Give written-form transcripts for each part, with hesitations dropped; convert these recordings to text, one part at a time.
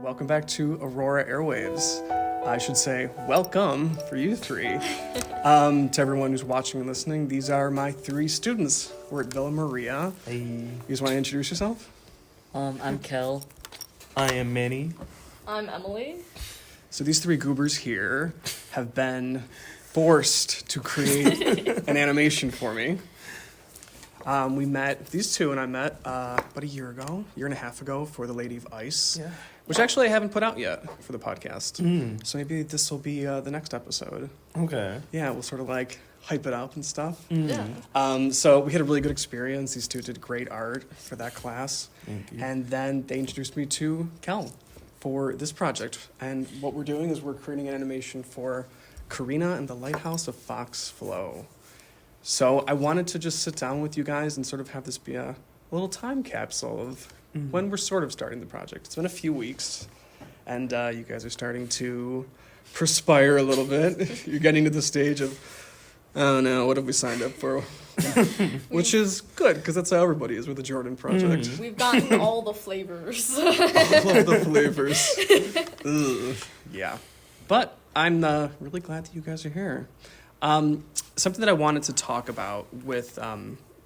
welcome back to Aurora Airwaves. I should say welcome for you three. To everyone who's watching and listening, these are my three students. We're at Villa Maria. Hey. You guys want to introduce yourself? I'm Kel. I am Manny. I'm Emily. So these three goobers here have been forced to create an animation for me. We met, these two and I met about a year and a half ago for The Lady of Ice, which actually I haven't put out yet for the podcast. So maybe this will be the next episode. Okay. Yeah, we'll sort of like hype it up and stuff. Yeah. So we had a really good experience. These two did great art for that class. Thank you. And then they introduced me to Kel for this project. And what we're doing is we're creating an animation for Karina and the Lighthouse of Fox Flow. So I wanted to just sit down with you guys and sort of have this be a little time capsule of when we're sort of starting the project. It's been a few weeks, and you guys are starting to perspire a little bit. You're getting to the stage of, oh no, what have we signed up for? Which is good, because that's how everybody is with the Jordan project. We've gotten all the flavors. All of the flavors. Ugh. Yeah. But I'm really glad that you guys are here. Something that I wanted to talk about with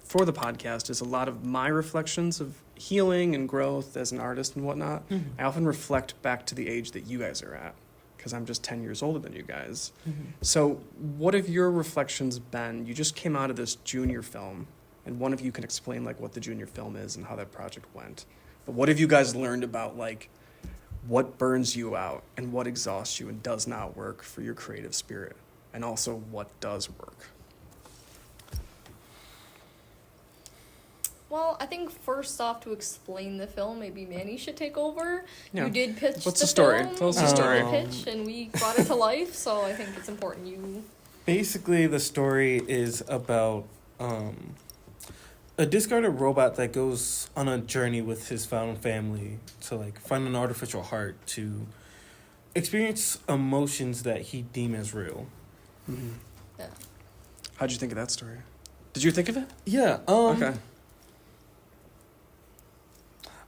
for the podcast is a lot of my reflections of healing and growth as an artist and whatnot. I often reflect back to the age that you guys are at, because I'm just 10 years older than you guys. So what have your reflections been? You just came out of this junior film, and one of you can explain like what the junior film is and how that project went. But what have you guys learned about like what burns you out and what exhausts you and does not work for your creative spirit? And also what does work? Well, I think first off, to explain the film, maybe Manny should take over. Yeah. You did pitch What's the the story? film. Tell us the You story. did pitch, and we brought it to life, so I think it's important you... Basically, the story is about a discarded robot that goes on a journey with his found family to like find an artificial heart to experience emotions that he deems as real. Yeah. How'd you think of that story? Did you think of it? Yeah. Okay.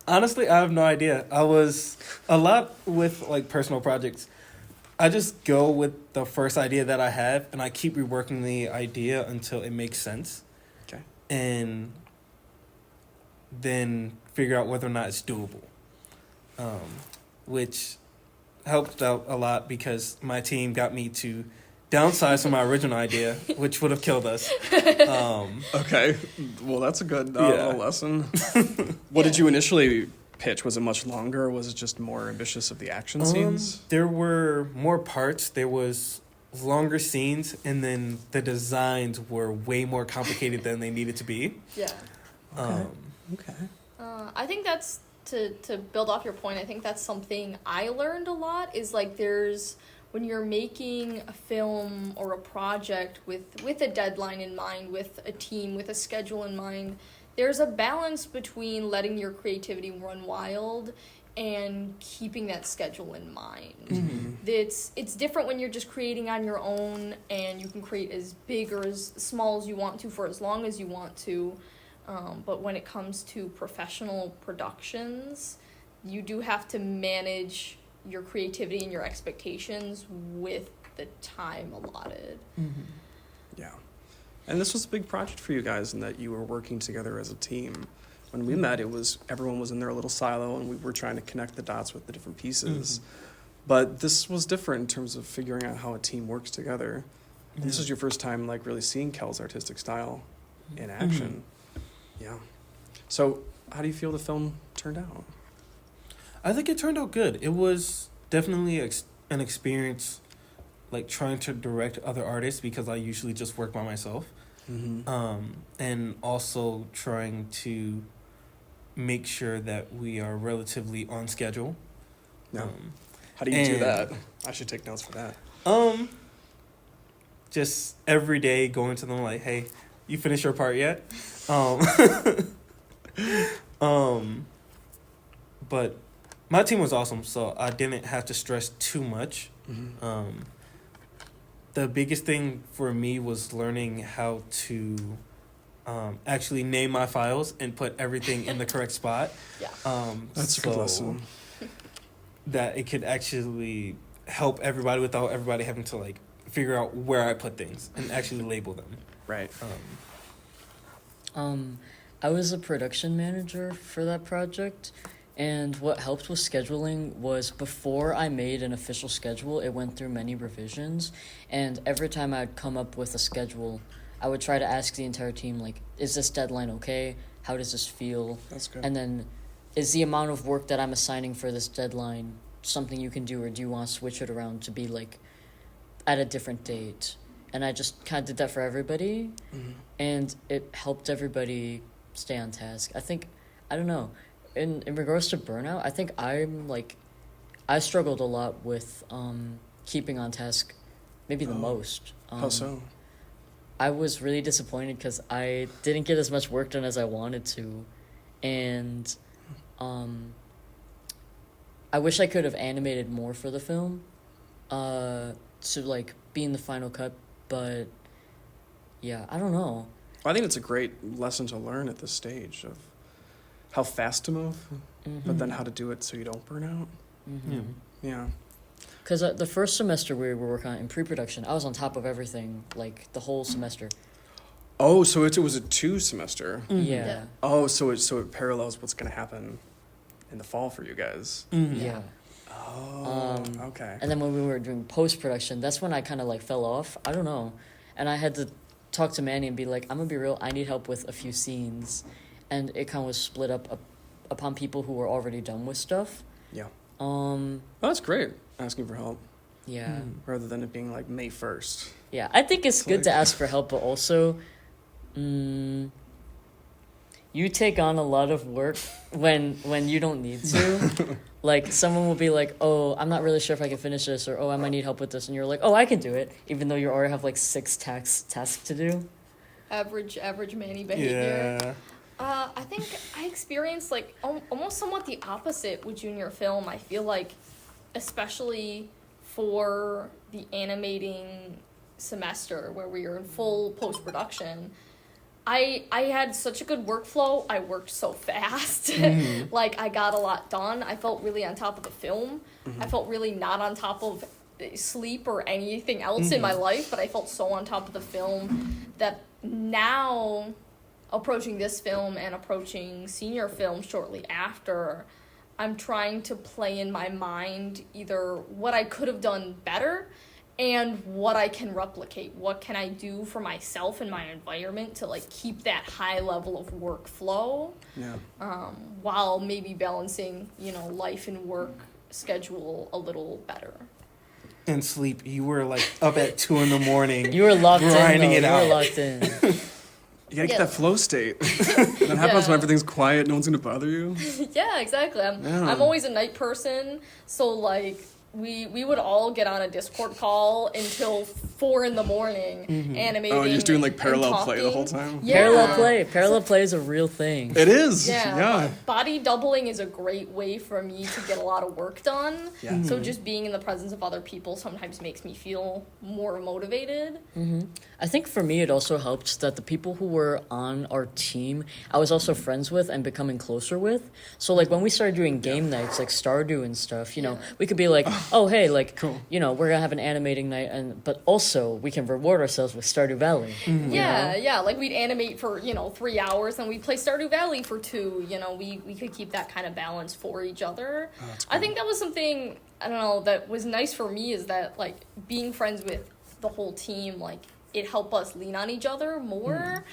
Honestly, I have no idea. I was a lot with like personal projects. I just go with the first idea that I have, and I keep reworking the idea until it makes sense. Okay. And then figure out whether or not it's doable. Which helped out a lot because my team got me to downsize from my original idea, which would have killed us. Okay. Well, that's a good lesson. What did you initially pitch? Was it much longer, or was it just more ambitious of the action scenes? There were more parts. There was longer scenes, and then the designs were way more complicated than they needed to be. Yeah. Okay. I think that's, to build off your point, I think that's something I learned a lot, is like when you're making a film or a project with a deadline in mind, with a team, with a schedule in mind, there's a balance between letting your creativity run wild and keeping that schedule in mind. It's different when you're just creating on your own, and you can create as big or as small as you want to for as long as you want to. But when it comes to professional productions, you do have to manage your creativity and your expectations with the time allotted. Yeah. And this was a big project for you guys in that you were working together as a team. When we met, everyone was in their little silo, and we were trying to connect the dots with the different pieces. But this was different in terms of figuring out how a team works together. And this was your first time like really seeing Kel's artistic style in action. Yeah. So how do you feel the film turned out? I think it turned out good. It was definitely an experience, like trying to direct other artists, because I usually just work by myself. And also trying to make sure that we are relatively on schedule. No. How do you do that? I should take notes for that. Just every day going to them like, hey, you finished your part yet? But my team was awesome, so I didn't have to stress too much. The biggest thing for me was learning how to actually name my files and put everything in the correct spot. Yeah. That's a good lesson. that it could actually help everybody without everybody having to like figure out where I put things and actually label them. Right. I was a production manager for that project, and what helped with scheduling was before I made an official schedule, it went through many revisions, and every time I'd come up with a schedule, I would try to ask the entire team, like, is this deadline okay? How does this feel? That's good. And then, is the amount of work that I'm assigning for this deadline something you can do, or do you want to switch it around to be, like, at a different date? And I just kind of did that for everybody, and it helped everybody stay on task. I think, I don't know, in regards to burnout, I think I struggled a lot with keeping on task, maybe the most. How so? I was really disappointed because I didn't get as much work done as I wanted to, and I wish I could have animated more for the film to like be in the final cut, but yeah, I don't know. I think it's a great lesson to learn at this stage of how fast to move, but then how to do it so you don't burn out. Yeah. Because the first semester we were working on in pre-production, I was on top of everything, like, the whole semester. Oh, so it was a 2 semester. Yeah. Oh, so it parallels what's going to happen in the fall for you guys. Yeah. Oh, okay. And then when we were doing post-production, that's when I kind of, like, fell off. I don't know. And I had to talk to Manny and be like, I'm going to be real, I need help with a few scenes. And it kind of was split up upon people who were already done with stuff. Yeah. Well, that's great, asking for help. Yeah. Rather than it being like May 1st. Yeah, I think it's good to ask for help, but also, you take on a lot of work when you don't need to. Like, someone will be like, oh, I'm not really sure if I can finish this, or, oh, I might need help with this, and you're like, oh, I can do it, even though you already have, like, 6 tasks to do. Average Manny behavior. Yeah. I think I experienced, like, almost somewhat the opposite with junior film. I feel like, especially for the animating semester where we were in full post-production, I had such a good workflow. I worked so fast. Like, I got a lot done. I felt really on top of the film. I felt really not on top of sleep or anything else in my life, but I felt so on top of the film that now, approaching this film and approaching senior film shortly after, I'm trying to play in my mind either what I could have done better and what I can replicate. What can I do for myself and my environment to, like, keep that high level of workflow, while maybe balancing, life and work schedule a little better. And sleep, you were like up at 2 a.m. You were locked grinding in, it though. out. You were locked in. You gotta get that flow state. That happens when everything's quiet, no one's gonna bother you. Yeah, exactly. I'm always a night person, so, like, we would all get on a Discord call until 4 a.m. animating. Oh, you're just doing like parallel and play the whole time? Yeah. Parallel play is a real thing. It is. Yeah. Body doubling is a great way for me to get a lot of work done. Yeah. So just being in the presence of other people sometimes makes me feel more motivated. I think for me it also helped that the people who were on our team I was also friends with and becoming closer with. So, like, when we started doing game nights, like Stardew and stuff, we could be like, oh, hey, like, cool. We're gonna have an animating night, but also we can reward ourselves with Stardew Valley. Yeah, like, we'd animate for 3 hours and we'd play Stardew Valley for 2. We could keep that kind of balance for each other. I think that was something, I don't know, that was nice for me, is that, like, being friends with the whole team, like, it helped us lean on each other more.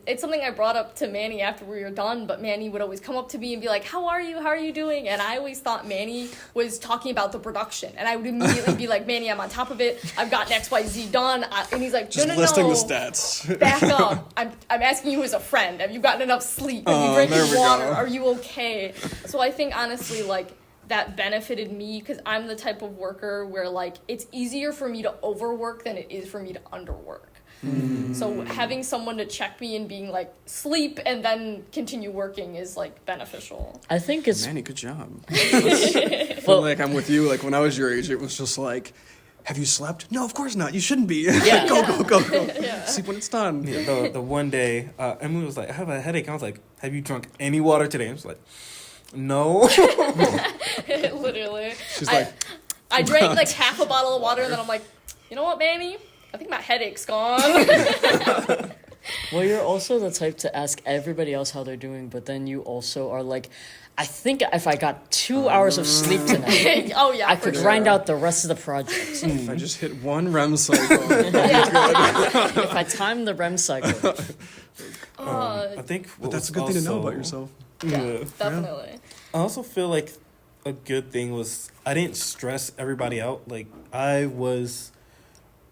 It's something I brought up to Manny after we were done, but Manny would always come up to me and be like, how are you doing? And I always thought Manny was talking about the production, and I would immediately be like, Manny, I'm on top of it, I've got XYZ done. And he's like, Just no, listing the stats. back up. I'm asking you as a friend, have you gotten enough sleep? Have you drinking water? Are you okay? So I think, honestly, like, that benefited me, because I'm the type of worker where, like, it's easier for me to overwork than it is for me to underwork. So having someone to check me and being like, sleep and then continue working is, like, beneficial. I think it's Manny, good job. well, Like, I'm with you. Like, when I was your age, it was just like, have you slept? No, of course not. You shouldn't be. Yeah. Go. Sleep when it's done. Yeah, the one day, Emily was like, I have a headache. I was like, have you drunk any water today? I was like, No. Literally. She's like, I drank like half a bottle of water, and then I'm like, you know what, Manny? I think my headache's gone. Well, you're also the type to ask everybody else how they're doing, but then you also are like, I think if I got 2 hours of sleep tonight, Oh yeah, I for could sure. grind out the rest of the project. if I just hit one REM cycle. If I time the REM cycle. I think. But that's a good thing to know about yourself. Yeah, definitely. I also feel like a good thing was I didn't stress everybody out. Like, I was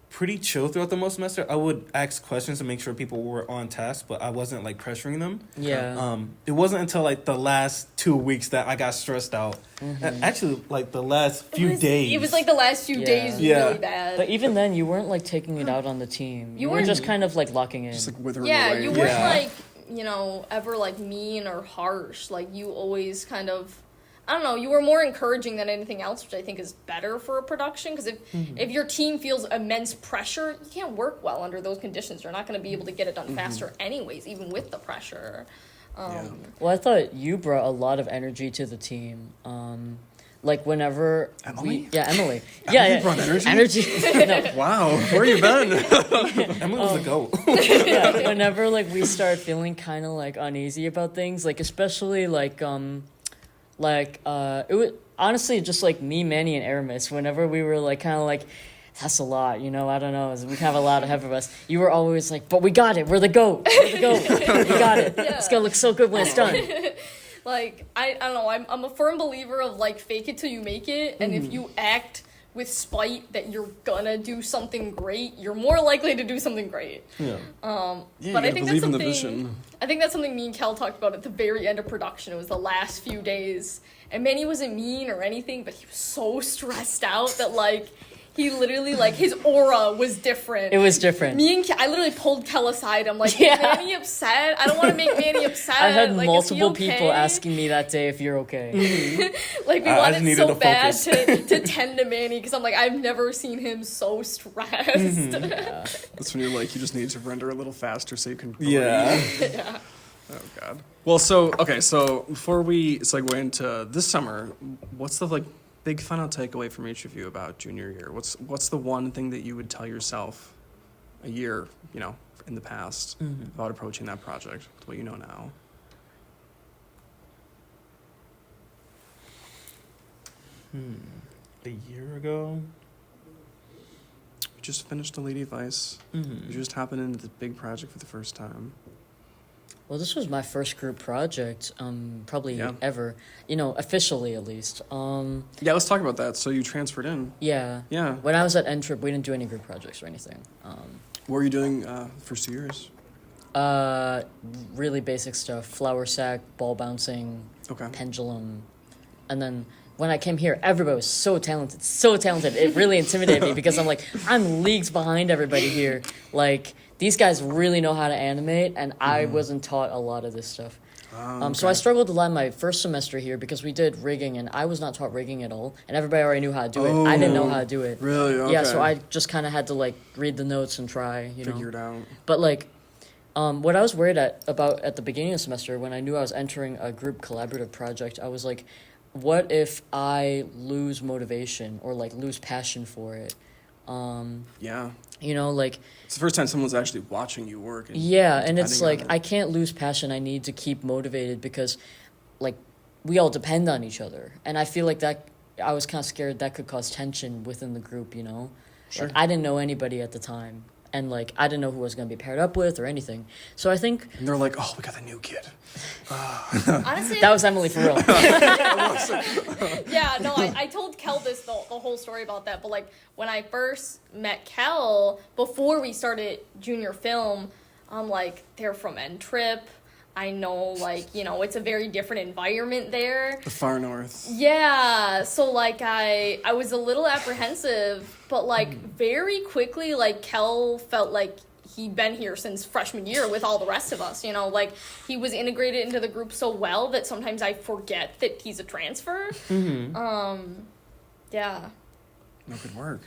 pretty chill throughout the most semester. I would ask questions to make sure people were on task, but I wasn't like pressuring them. Yeah. It wasn't until like the last 2 weeks that I got stressed out. Actually, like the last few days. It was like the last few Yeah. days Yeah. really bad. But even then, you weren't like taking it out on the team. You were weren't- just kind of like locking in. Just like withering Yeah, away. you weren't Yeah. like, ever like mean or harsh. Like you always kind of, I don't know, you were more encouraging than anything else, which I think is better for a production. Because if your team feels immense pressure, you can't work well under those conditions. You're not going to be able to get it done faster anyways, even with the pressure. Yeah. Well, I thought you brought a lot of energy to the team. Like whenever Emily? Emily. Emily brought energy? No, Wow, where you been? Emily was a goat. yeah, whenever like we start feeling kind of like uneasy about things, like especially like it was honestly just like me, Manny, and Aramis. Whenever we were like kind of like, that's a lot, I don't know, we have a lot ahead of us. You were always like, but we got it. We're the GOAT. We got it. It's gonna look so good when it's done. Like, I don't know, I'm a firm believer of, like, fake it till you make it, and if you act with spite that you're gonna do something great, you're more likely to do something great. Yeah. Yeah, you But I gotta think believe that's in the something, vision. I think that's something me and Kel talked about at the very end of production. It was the last few days, and Manny wasn't mean or anything, but he was so stressed out that, like, he literally, like, his aura was different. It was different. Me and I literally pulled Kel aside. I'm like, Yeah. is Manny upset? I don't want to make Manny upset. I had like, multiple is he people okay? asking me that day if you're okay. Like, we I just wanted needed so to bad focus. to tend to Manny because I'm like, I've never seen him so stressed. Yeah. That's when you're like, you just need to render a little faster so you can breathe. Yeah. Yeah. Oh God. Well, so before we segue into this summer, what's the like big final takeaway from each of you about junior year? What's the one thing that you would tell yourself a year, in the past about approaching that project with what you know now? A year ago. You just finished a Lady Vice. You just happened into the big project for the first time. Well, this was my first group project, probably Yeah. ever. Officially at least. Yeah, let's talk about that. So you transferred in. Yeah. Yeah. When I was at N-Trip, we didn't do any group projects or anything. What were you doing first 2 years? Really basic stuff: flour sack, ball bouncing, Okay. pendulum, and then when I came here, everybody was so talented, so talented. It really intimidated me because I'm leagues behind everybody here. Like, these guys really know how to animate, and I wasn't taught a lot of this stuff. So I struggled a lot in my first semester here because we did rigging, and I was not taught rigging at all, and everybody already knew how to do it. I didn't know how to do it. Really? Okay. Yeah, so I just kind of had to, like, read the notes and try, Figure it out. But, like, what I was worried about at the beginning of the semester, when I knew I was entering a group collaborative project, I was like, what if I lose motivation or, like, lose passion for it? Yeah. Like... It's the first time someone's actually watching you work. Yeah, and it's like, depending on I can't lose passion. I need to keep motivated because, like, we all depend on each other. And I feel like that, I was kind of scared that could cause tension within the group, Sure. Like, I didn't know anybody at the time. And, like, I didn't know who I was going to be paired up with or anything. So I think... And they're like, oh, we got the new kid. Honestly, That was Emily for real. yeah, no, I told Kel the whole story about that, but like when I first met Kel before we started junior film, I'm like, they're from N-Trip. I know, like, it's a very different environment there. The far north. Yeah, so like I was a little apprehensive, but like very quickly, like Kel felt like he'd been here since freshman year with all the rest of us, like he was integrated into the group so well that sometimes I forget that he's a transfer. Yeah. No, good work.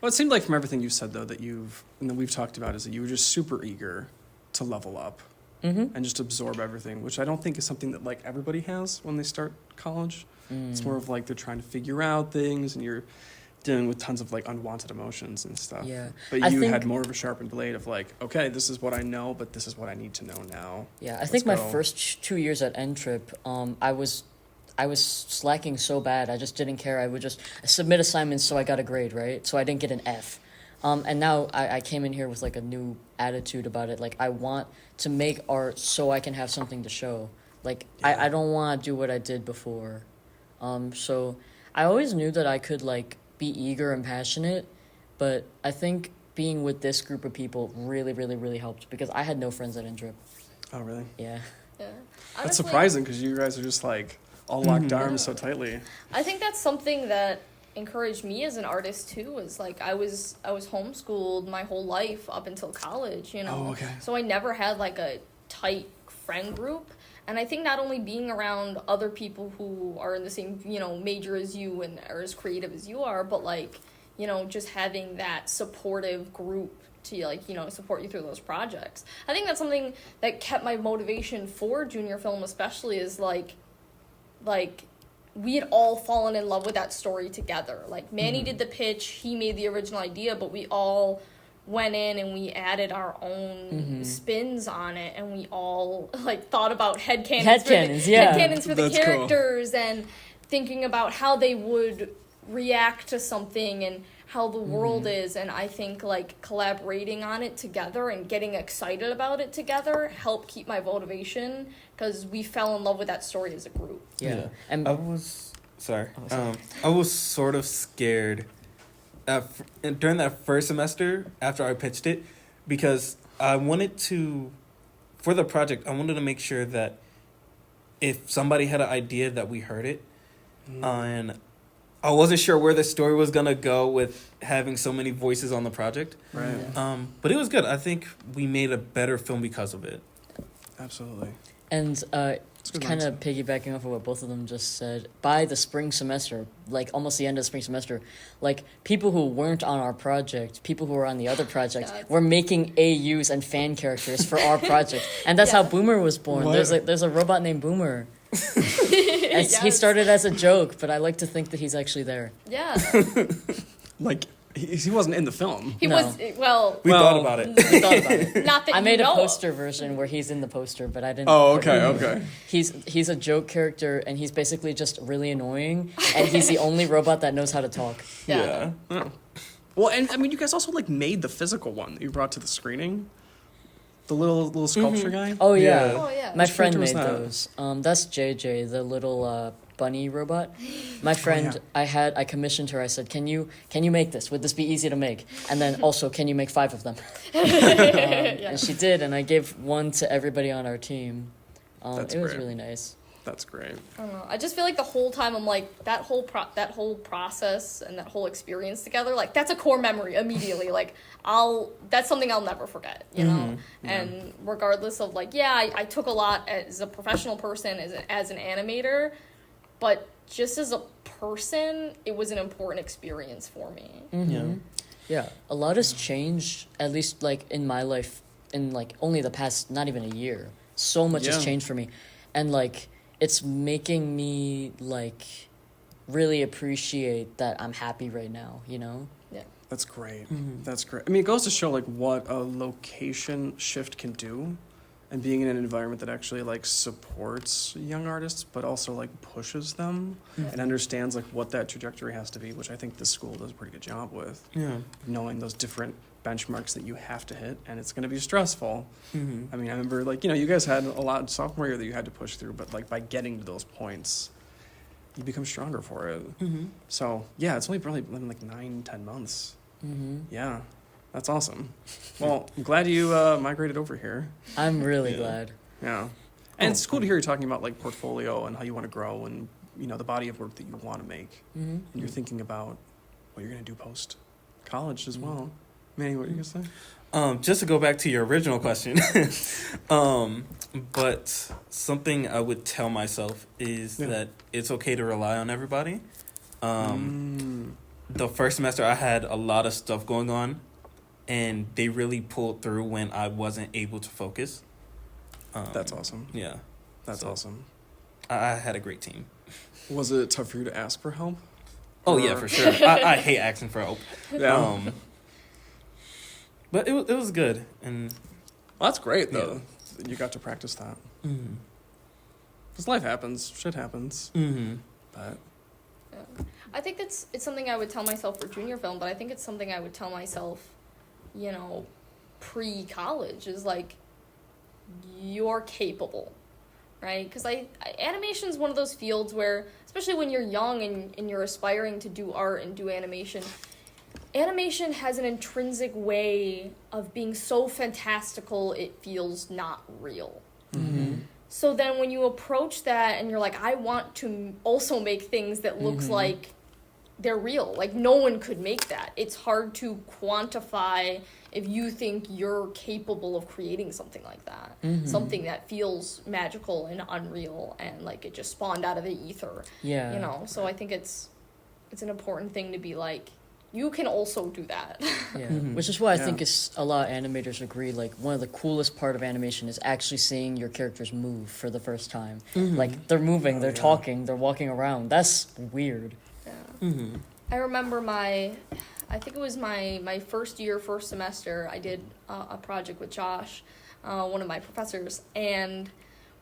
Well, it seemed like from everything you've said, though, that and that we've talked about, is that you were just super eager to level up. and just absorb everything, which I don't think is something that like everybody has when they start college. It's more of like they're trying to figure out things, and you're dealing with tons of like unwanted emotions and stuff. Yeah. But I you think- had more of a sharpened blade of like, okay, this is what I know, but this is what I need to know now. Yeah, I Let's think my go. first 2 years at N-Trip, I was slacking so bad. I just didn't care. I would just submit assignments so I got a grade, right? So I didn't get an F. And now I came in here with like a new attitude about it. Like I want to make art so I can have something to show. Like I don't want to do what I did before. So I always knew that I could like be eager and passionate, but I think being with this group of people really, really, really helped because I had no friends at N-Trip. Oh, really? Yeah. Yeah. That's Honestly, surprising because you guys are just like all locked arms so tightly. I think that's something that encouraged me as an artist too. Is like I was homeschooled my whole life up until college, you know. Oh, okay. So I never had like a tight friend group. And I think not only being around other people who are in the same, you know, major as you and are as creative as you are, but like, you know, just having that supportive group to like, you know, support you through those projects. I think that's something that kept my motivation for junior film especially is like we had all fallen in love with that story together. Like Manny did the pitch, he made the original idea, but we all went in and we added our own spins on it, and we all like thought about headcanons for the That's cool. characters and thinking about how they would react to something and how the world is. And I think like collaborating on it together and getting excited about it together helped keep my motivation because we fell in love with that story as a group. Yeah. And I was sorry. sorry. I was sort of scared during that first semester after I pitched it because I wanted to, for the project, I wanted to make sure that if somebody had an idea that we heard it, and I wasn't sure where the story was gonna go with having so many voices on the project. Right. But it was good. I think we made a better film because of it. Absolutely. And good kind of mindset. piggybacking off of what both of them just said, by the spring semester, like almost the end of the spring semester, like people who weren't on our project, people who were on the other project, That's- were making AUs and fan characters for our project, and that's how Yeah. Boomer was born. What? There's a robot named Boomer. He Yes. started as a joke, but I like to think that he's actually there. Yeah. Like he wasn't in the film. He No. was, well, We Well, thought about it. I thought about it. not that I you made a know of. poster version where he's in the poster, but I didn't. Oh, okay. He's a joke character, and he's basically just really annoying, and he's the only robot that knows how to talk. Yeah. Well, and I mean, you guys also like made the physical one that you brought to the screening. The little sculpture guy. Oh yeah, Yeah. Oh, yeah. my Which friend character made was that? those. That's JJ, the little bunny robot. My friend, I commissioned her. I said, "Can you make this? Would this be easy to make? And then also, can you make 5 of them?" And she did, and I gave one to everybody on our team. That's it was great. really nice. That's great. I don't know. I just feel like the whole time I'm like that whole process and that whole experience together, like that's a core memory immediately. Like that's something I'll never forget, you know. And regardless of like, I took a lot as a professional person, as an animator, but just as a person, it was an important experience for me. Yeah, a lot has changed. At least like in my life, in like only the past not even a year. So much has Yeah. changed for me, and like it's making me like really appreciate that I'm happy right now. You know. That's great. That's great. I mean, it goes to show like what a location shift can do, and being in an environment that actually like supports young artists, but also like pushes them and understands like what that trajectory has to be, which I think this school does a pretty good job with, Yeah. knowing those different benchmarks that you have to hit, and it's going to be stressful. Mm-hmm. I mean, I remember like, you guys had a lot in sophomore year that you had to push through, but like by getting to those points, you become stronger for it. Mm-hmm. So yeah, it's only probably been like 9-10 months. Mm-hmm. Yeah, that's awesome. Well, I'm glad you migrated over here. I'm really Yeah. glad. Yeah, and it's cool to hear you talking about like portfolio and how you want to grow and the body of work that you want to make, Mm-hmm. and you're thinking about what you're gonna do post college as well. Manny, what are you gonna say? Just to go back to your original question, but something I would tell myself is Yeah. that it's okay to rely on everybody. The first semester I had a lot of stuff going on, and they really pulled through when I wasn't able to focus. That's awesome. Yeah, That's So- awesome. I had a great team. Was it tough for you to ask for help? Oh yeah, Or- for sure. I hate asking for help. Yeah. But it was good, and Well, that's great though. You got to practice that. mm-hmm. Because life happens, shit happens. Mm-hmm. But Yeah. I think it's something I would tell myself for junior film, but I think it's something I would tell myself, pre-college, is like, you're capable, right? Because animation is one of those fields where, especially when you're young and you're aspiring to do art and do animation has an intrinsic way of being so fantastical it feels not real. Mm-hmm. So then when you approach that and you're like, I want to also make things that looks like they're real. Like, no one could make that. It's hard to quantify if you think you're capable of creating something like that. Something that feels magical and unreal and like it just spawned out of the ether. Yeah. So I think it's an important thing to be like, you can also do that. Yeah, Mhm. which is why I Yeah. think a lot of animators agree. Like, one of the coolest part of animation is actually seeing your characters move for the first time. Like, they're moving, they're yeah. talking, they're walking around. That's weird. Yeah. Mm-hmm. I remember I think it was my first semester, I did a project with Josh, one of my professors, and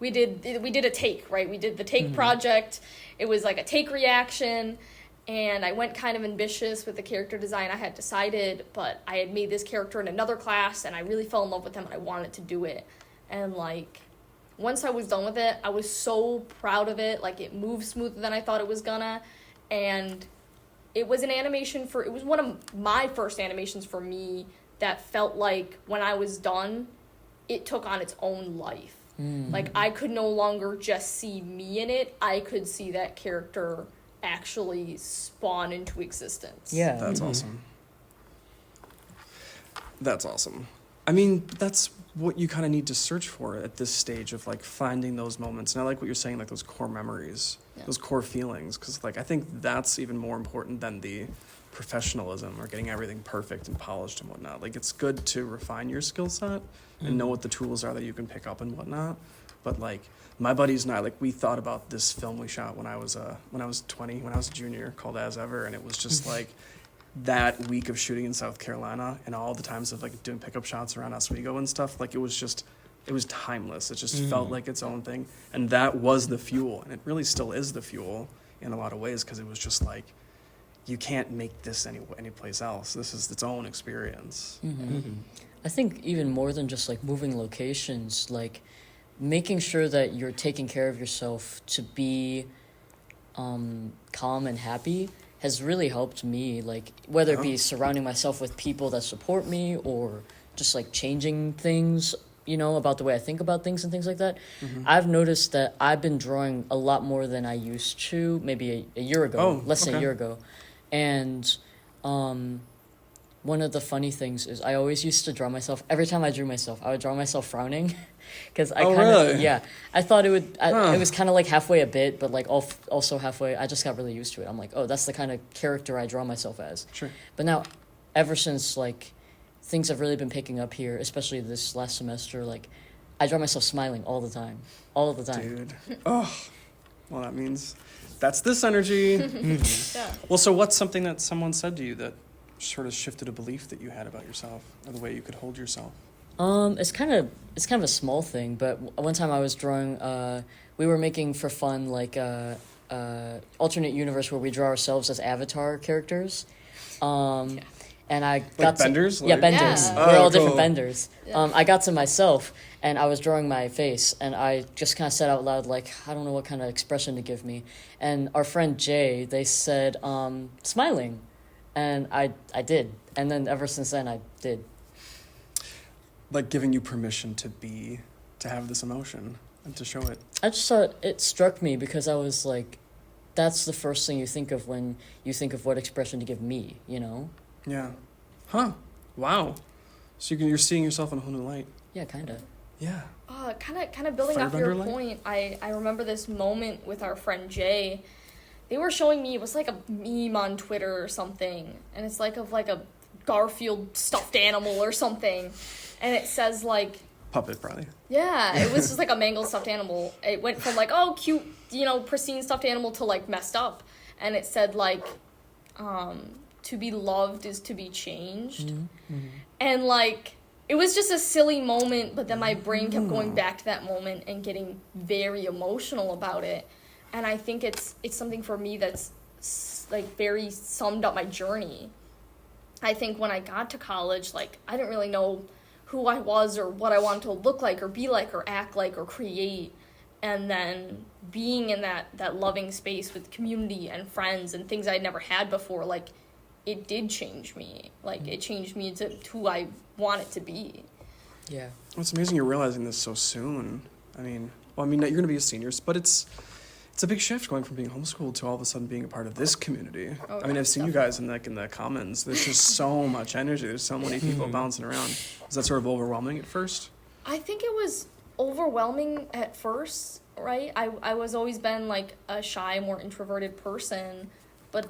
we did a take, right? We did the take project. It was like a take reaction, and I went kind of ambitious with the character design I had decided, but I had made this character in another class, and I really fell in love with him, and I wanted to do it. And, like, once I was done with it, I was so proud of it. Like, it moved smoother than I thought it was gonna, and it was an animation it was one of my first animations for me that felt like when I was done, it took on its own life. Like, I could no longer just see me in it, I could see that character actually spawn into existence. Yeah. that's awesome. That's awesome. I mean, that's what you kind of need to search for at this stage of like finding those moments. And I like what you're saying, like those core memories, Yeah. those core feelings, because like I think that's even more important than the professionalism or getting everything perfect and polished and whatnot. Like, it's good to refine your skill set and know what the tools are that you can pick up and whatnot. But like my buddies and I, like, we thought about this film we shot when I was 20, when I was a junior, called As Ever, and it was just like that week of shooting in South Carolina and all the times of like doing pickup shots around Oswego and stuff. Like, it was timeless. It just felt like its own thing, and that was the fuel, and it really still is the fuel in a lot of ways, because it was just like, you can't make this anyplace else. This is its own experience. I think even more than just like moving locations, like making sure that you're taking care of yourself to be calm and happy has really helped me. Like, whether it be surrounding myself with people that support me or just like changing things, about the way I think about things and things like that. I've noticed that I've been drawing a lot more than I used to, maybe a year ago, less than a year ago. And one of the funny things is I always used to draw myself, every time I drew myself, I would draw myself frowning. Because I really? Yeah. I thought it would, it was kind of like halfway a bit, but like also halfway, I just got really used to it. I'm like, oh, that's the kind of character I draw myself as. Sure. But now, ever since like things have really been picking up here, especially this last semester, like I draw myself smiling all the time. Dude. Oh, well, that means that's this energy. Yeah. Well, so what's something that someone said to you that sort of shifted a belief that you had about yourself or the way you could hold yourself? It's kind of a small thing, but one time I was drawing. We were making for fun like alternate universe where we draw ourselves as avatar characters. And I got benders? Yeah, Like- benders. Yeah. We're Oh, all different cool. benders. Yeah. I got to myself, and I was drawing my face, and I just kind of said out loud, like, I don't know what kind of expression to give me. And our friend Jay, they said, smiling. And I did. And then ever since then, I did. Like giving you permission to have this emotion and to show it. I just thought it struck me because I was like, that's the first thing you think of when you think of what expression to give me, Yeah. Huh. Wow. So you're seeing yourself in a whole new light. Yeah, kind of. Yeah. Kind of building off your Firebender light? point, I remember this moment with our friend Jay. They were showing me, it was like a meme on Twitter or something, and it's like of like a Garfield stuffed animal or something, and it says like, Puppet, probably. Yeah, it was just like a mangled stuffed animal. It went from like, oh, cute, pristine stuffed animal to like messed up. And it said like, to be loved is to be changed. And like, it was just a silly moment, but then my brain kept going back to that moment and getting very emotional about it. And I think it's something for me that's like very summed up my journey. I think when I got to college, like, I didn't really know who I was or what I wanted to look like or be like or act like or create. And then being in that loving space with community and friends and things I'd never had before, like, it did change me. Like, it changed me to who I want it to be. Yeah. Well, it's amazing you're realizing this so soon. I mean, you're going to be a senior, but it's a big shift going from being homeschooled to all of a sudden being a part of this community. Oh, I mean, I've seen you guys in the comments. There's just so much energy. There's so many people bouncing around. Is that sort of overwhelming at first? I think it was overwhelming at first, right? I was always been like a shy, more introverted person, but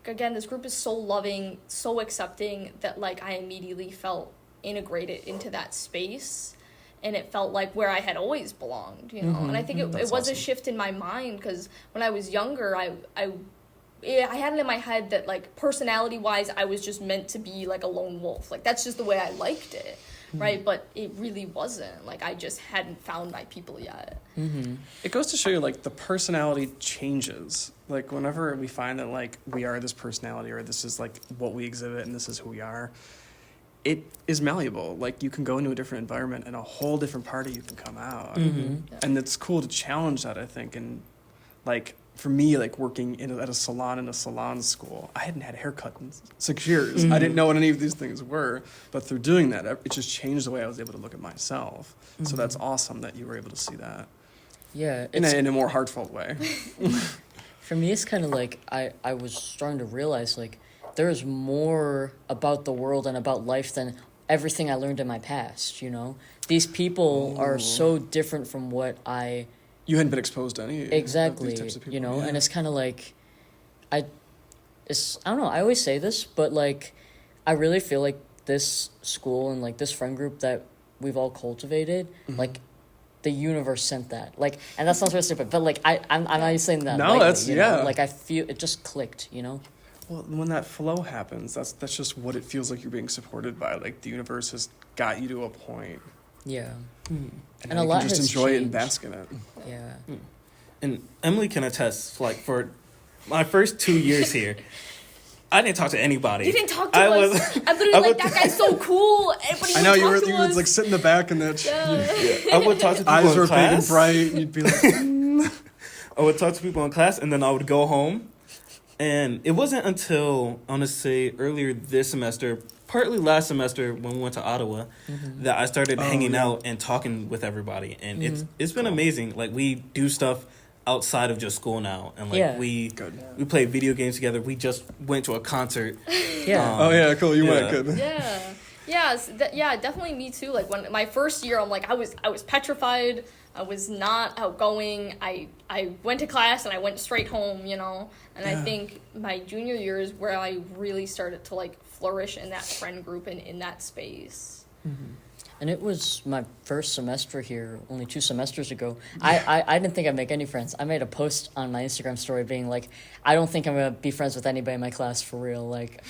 again, this group is so loving, so accepting that like I immediately felt integrated into that space, and it felt like where I had always belonged, And I think it was awesome. a shift in my mind, because when I was younger, I had it in my head that like personality wise I was just meant to be like a lone wolf. Like that's just the way I liked it. Right, but it really wasn't. Like, I just hadn't found my people yet. It goes to show you, like, the personality changes. Like, whenever we find that, like, we are this personality or this is, like, what we exhibit and this is who we are, it is malleable. Like, you can go into a different environment and a whole different part of you can come out. And it's cool to challenge that, I think. And, like, for me, like, working at a salon in a salon school, I hadn't had a haircut in 6 years. I didn't know what any of these things were. But through doing that, it just changed the way I was able to look at myself. So that's awesome that you were able to see that. Yeah. In a more heartfelt way. For me, it's kind of like I was starting to realize, like, there's more about the world and about life than everything I learned in my past, These people are so different from what You hadn't been exposed to any exactly, of these types of people. And it's kind of like, I don't know, I always say this, but, like, I really feel like this school and, like, this friend group that we've all cultivated, like, the universe sent that. Like, and that sounds really stupid, but, like, I'm not saying that No, lightly, that's, yeah. Like, I feel, it just clicked, Well, when that flow happens, that's just what it feels like you're being supported by. Like, the universe has got you to a point. Yeah. And a you lot can just has enjoy it and changed. bask in it. Yeah. And Emily can attest, like, for my first 2 years here, I didn't talk to anybody. You didn't talk to us. I'm literally like, that guy's so cool. Everybody I know, you would would like sit in the back and that I would talk to people eyes in were big and class. bright, and you'd be like, I would talk to people in class, and then I would go home. And it wasn't until, I want to say, earlier this semester, partly last semester when we went to Ottawa, that I started hanging out and talking with everybody. And it's been amazing. Like, we do stuff outside of just school now. And, like, we play video games together. We just went to a concert. Yeah. oh, yeah, cool, you went, good. Yeah, definitely me too. Like, when my first year, I'm like, I was petrified. I was not outgoing. I went to class and I went straight home, And I think my junior year is where I really started to, like, flourish in that friend group and in that space. And it was my first semester here, only 2 semesters ago. I didn't think I'd make any friends. I made a post on my Instagram story being like, I don't think I'm going to be friends with anybody in my class for real. Like,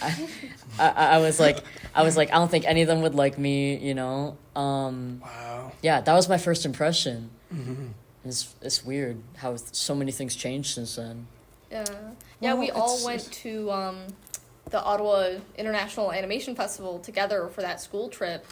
I was like, I don't think any of them would like me, Wow. Yeah, that was my first impression. It's weird how so many things changed since then. Yeah, we all went to the Ottawa International Animation Festival together for that school trip,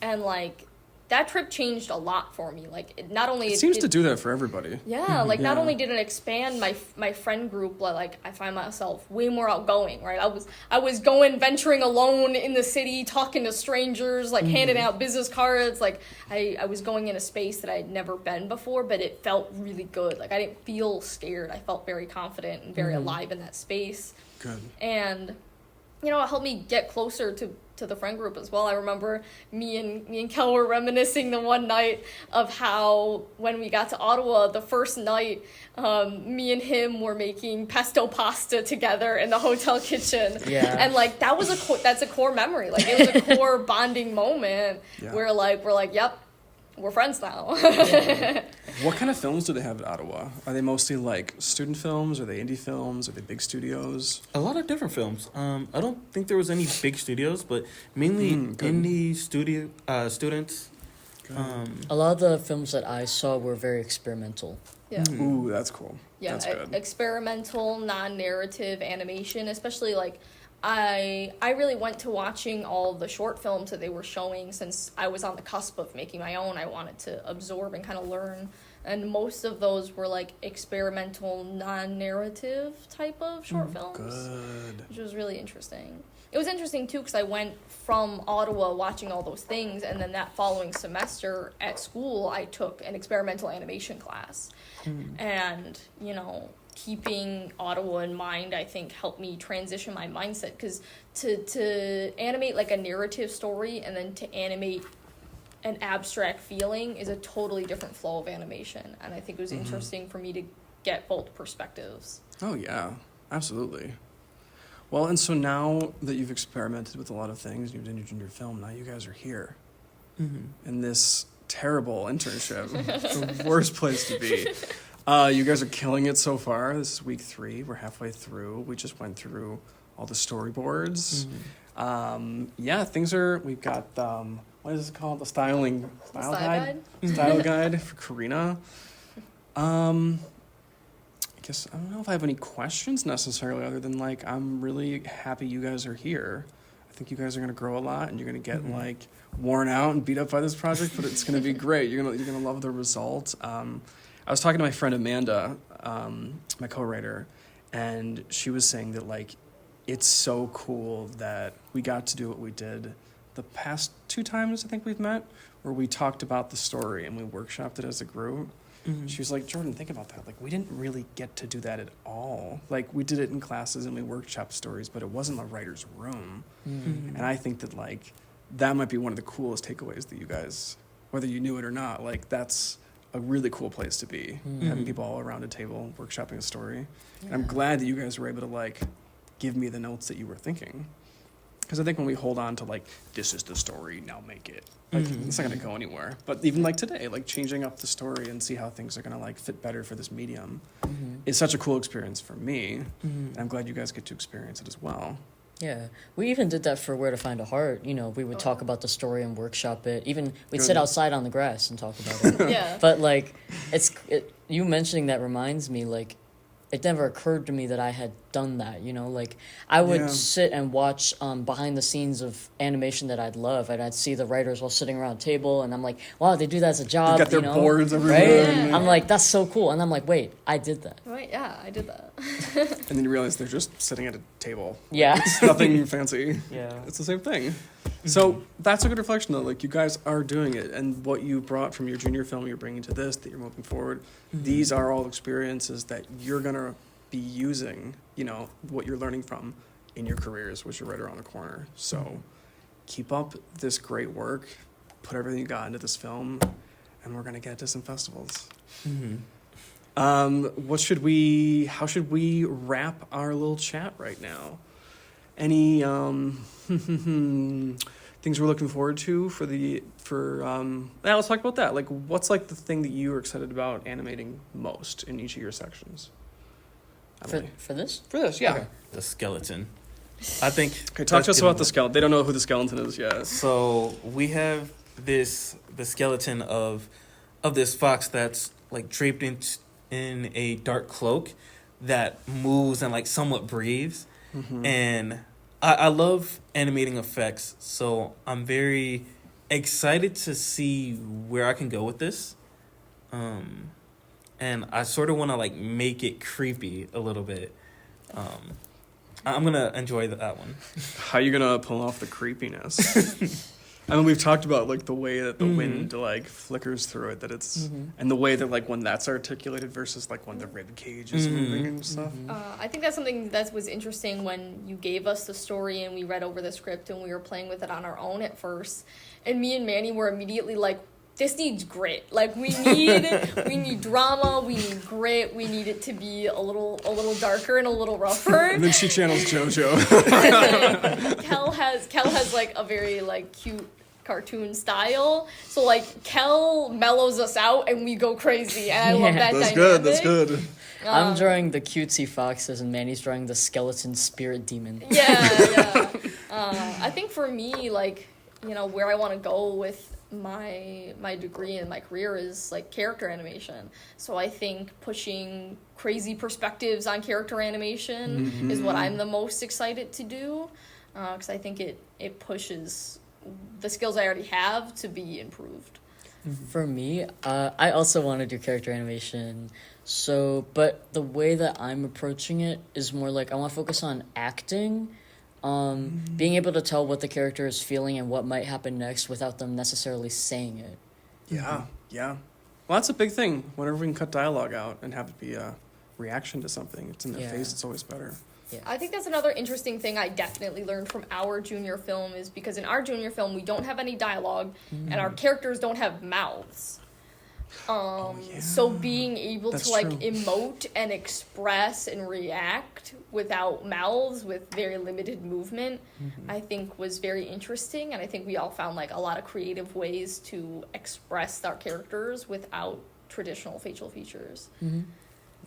and like that trip changed a lot for me. Like, It seems to do that for everybody. Yeah, like not only did it expand my friend group, but like I find myself way more outgoing. Right, I was venturing alone in the city, talking to strangers, like handing out business cards. Like I was going in a space that I'd never been before, but it felt really good. Like I didn't feel scared. I felt very confident and very alive in that space. Good. And it helped me get closer to the friend group as well. I remember me and Kel were reminiscing the one night of how when we got to Ottawa, the first night, me and him were making pesto pasta together in the hotel kitchen. Yeah. And like that's a core memory. Like it was a core bonding moment where like we're like, yep, we're friends now. What kind of films do they have at Ottawa? Are they mostly like student films? Are they indie films? Are they big studios? A lot of different films. I don't think there was any big studios, but mainly indie students. A lot of the films that I saw were very experimental. Yeah. Ooh, that's cool. Yeah, That's good. experimental, non-narrative animation, especially like I really went to watching all the short films that they were showing since I was on the cusp of making my own. I wanted to absorb and kind of learn, and most of those were like experimental, non-narrative type of short films, Good. which was really interesting. It was interesting too because I went from Ottawa watching all those things, and then that following semester at school I took an experimental animation class. And, you know, keeping Ottawa in mind, I think, helped me transition my mindset. Because to animate, like, a narrative story and then to animate an abstract feeling is a totally different flow of animation. And I think it was interesting for me to get both perspectives. Oh, yeah. Absolutely. Well, and so now that you've experimented with a lot of things, you've done your junior film, now you guys are here in this terrible internship. The worst place to be. You guys are killing it so far. This is week 3. We're halfway through. We just went through all the storyboards. Yeah, things are... We've got, what is it called? The style guide? Style guide for Karina. I guess I don't know if I have any questions necessarily other than, like, I'm really happy you guys are here. I think you guys are going to grow a lot, and you're going to get like worn out and beat up by this project, but it's going to be great. You're gonna love the result. I was talking to my friend Amanda, my co-writer, and she was saying that like it's so cool that we got to do what we did the past 2 times I think we've met, where we talked about the story and we workshopped it as a group. She was like, Jordan, think about that. Like, we didn't really get to do that at all. Like, we did it in classes and we workshopped stories, but it wasn't the writer's room. And I think that, like, that might be one of the coolest takeaways that you guys, whether you knew it or not, like, that's a really cool place to be. Having people all around a table workshopping a story. And I'm glad that you guys were able to, like, give me the notes that you were thinking. Because I think when we hold on to, like, this is the story, now make it. Like, it's not going to go anywhere. But even, like, today, like, changing up the story and see how things are going to, like, fit better for this medium is such a cool experience for me. And I'm glad you guys get to experience it as well. Yeah, we even did that for Where to Find a Heart. You know, we would talk about the story and workshop it. Even we'd sit outside on the grass and talk about it. Yeah. But like, you mentioning that reminds me, like, it never occurred to me that I had done that. You know, like I would sit and watch behind the scenes of animation that I'd love, and I'd see the writers all sitting around a table, and I'm like, wow, they do that as a job. They got their boards everywhere. Right? Yeah. I'm like, that's so cool, and I'm like, wait, I did that. Right, yeah, I did that. And then you realize they're just sitting at a table. Yeah. It's nothing fancy. Yeah. It's the same thing. So that's a good reflection, though. Like, you guys are doing it, and what you brought from your junior film, you're bringing to this, that you're moving forward. These are all experiences that you're going to be using, you know, what you're learning from in your careers, which are right around the corner. So keep up this great work, put everything you got into this film, and we're going to get to some festivals. How should we wrap our little chat right now? Any things we're looking forward to let's talk about that. Like, what's like the thing that you are excited about animating most in each of your sections? Emily? For this? For this, yeah. Okay. The skeleton. I think. Okay, talk to us about the skeleton. They don't know who the skeleton is yet. So we have the skeleton of this fox that's like draped in a dark cloak that moves and like somewhat breathes. And I love animating effects, so I'm very excited to see where I can go with this. And I sort of want to like make it creepy a little bit. I'm gonna enjoy that one. How are you gonna pull off the creepiness? I mean, we've talked about like the way that the wind like flickers through it, that it's and the way that like when that's articulated versus like when the rib cage is moving and stuff. I think that's something that was interesting when you gave us the story and we read over the script and we were playing with it on our own at first. And me and Manny were immediately like, this needs grit. Like, we need drama, we need grit, we need it to be a little darker and a little rougher. And then she channels JoJo. Kel has like a very like cute cartoon style. So like Kel mellows us out and we go crazy, and I love that That's dynamic. good. That's good. I'm drawing the cutesy foxes, and Manny's drawing the skeleton spirit demon. Yeah. I think for me, like, you know, where I want to go with my degree and my career is like character animation. So I think pushing crazy perspectives on character animation is what I'm the most excited to do, because I think it pushes the skills I already have to be improved. For me, I also want to do character animation. So, but the way that I'm approaching it is more like I want to focus on acting, being able to tell what the character is feeling and what might happen next without them necessarily saying it. Yeah. Well, that's a big thing. Whenever we can cut dialogue out and have it be a reaction to something, it's in their face, it's always better. Yeah. I think that's another interesting thing I definitely learned from our junior film, is because in our junior film we don't have any dialogue and our characters don't have mouths. So being able That's to like true. emote and express and react without mouths, with very limited movement, I think was very interesting, and I think we all found like a lot of creative ways to express our characters without traditional facial features.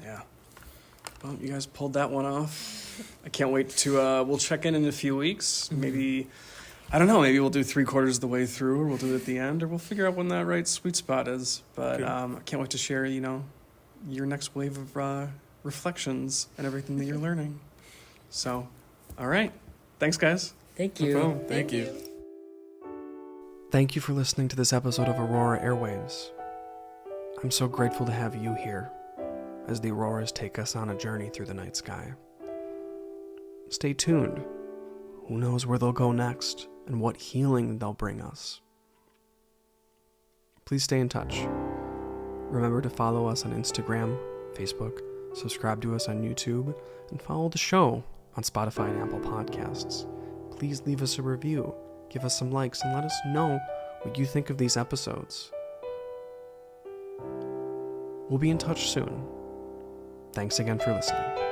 Yeah. Well, you guys pulled that one off. I can't wait to, we'll check in a few weeks. Maybe, I don't know, maybe we'll do 3/4 of the way through, or we'll do it at the end, or we'll figure out when that right sweet spot is. But I can't wait to share, you know, your next wave of reflections and everything that you're learning. So, all right. Thanks, guys. Thank No you. problem. Thank you. Thank you for listening to this episode of Aurora Airwaves. I'm so grateful to have you here as the auroras take us on a journey through the night sky. Stay tuned. Who knows where they'll go next and what healing they'll bring us. Please stay in touch. Remember to follow us on Instagram, Facebook, subscribe to us on YouTube, and follow the show on Spotify and Apple Podcasts. Please leave us a review, give us some likes, and let us know what you think of these episodes. We'll be in touch soon. Thanks again for listening.